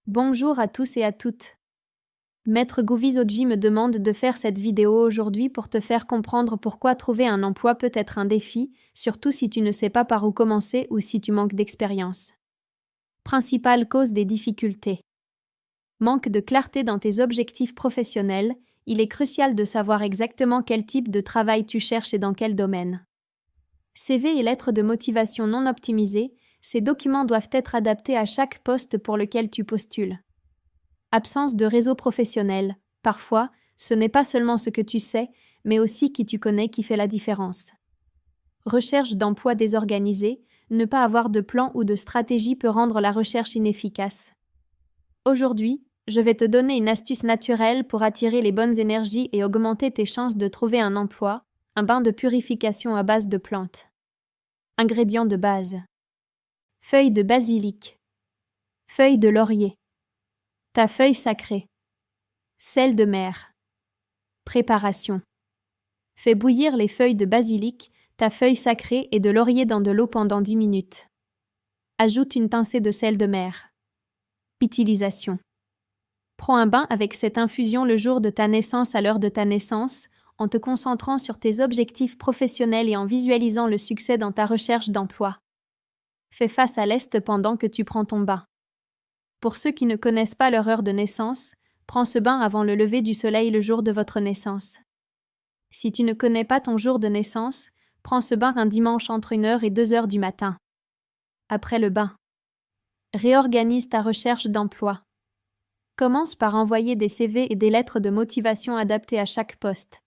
Bonjour à tous et à toutes. Maître Govizoji me demande de faire cette vidéo aujourd'hui pour te faire comprendre pourquoi trouver un emploi peut être un défi, surtout si tu ne sais pas par où commencer ou si tu manques d'expérience. Principale cause des difficultés. Manque de clarté dans tes objectifs professionnels, il est crucial de savoir exactement quel type de travail tu cherches et dans quel domaine. CV et lettres de motivation non optimisées, ces documents doivent être adaptés à chaque poste pour lequel tu postules. Absence de réseau professionnel. Parfois, ce n'est pas seulement ce que tu sais, mais aussi qui tu connais qui fait la différence. Recherche d'emploi désorganisée. Ne pas avoir de plan ou de stratégie peut rendre la recherche inefficace. Aujourd'hui, je vais te donner une astuce naturelle pour attirer les bonnes énergies et augmenter tes chances de trouver un emploi, un bain de purification à base de plantes. Ingrédients de base. Feuilles de basilic. Feuilles de laurier. Ta feuille sacrée. Sel de mer. Préparation. Fais bouillir les feuilles de basilic, ta feuille sacrée et de laurier dans de l'eau pendant 10 minutes. Ajoute une pincée de sel de mer. Utilisation. Prends un bain avec cette infusion le jour de ta naissance à l'heure de ta naissance, en te concentrant sur tes objectifs professionnels et en visualisant le succès dans ta recherche d'emploi. Fais face à l'est pendant que tu prends ton bain. Pour ceux qui ne connaissent pas leur heure de naissance, prends ce bain avant le lever du soleil le jour de votre naissance. Si tu ne connais pas ton jour de naissance, prends ce bain un dimanche entre 1h et 2h du matin. Après le bain. Réorganise ta recherche d'emploi. Commence par envoyer des CV et des lettres de motivation adaptées à chaque poste.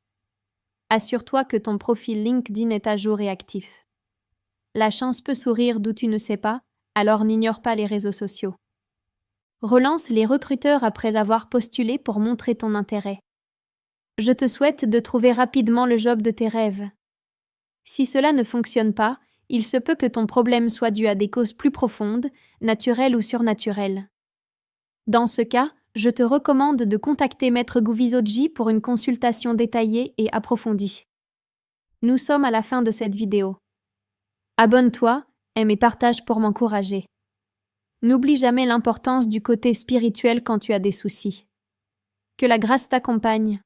Assure-toi que ton profil LinkedIn est à jour et actif. La chance peut sourire d'où tu ne sais pas, alors n'ignore pas les réseaux sociaux. Relance les recruteurs après avoir postulé pour montrer ton intérêt. Je te souhaite de trouver rapidement le job de tes rêves. Si cela ne fonctionne pas, il se peut que ton problème soit dû à des causes plus profondes, naturelles ou surnaturelles. Dans ce cas, je te recommande de contacter Maître Govizoji pour une consultation détaillée et approfondie. Nous sommes à la fin de cette vidéo. Abonne-toi, aime et partage pour m'encourager. N'oublie jamais l'importance du côté spirituel quand tu as des soucis. Que la grâce t'accompagne.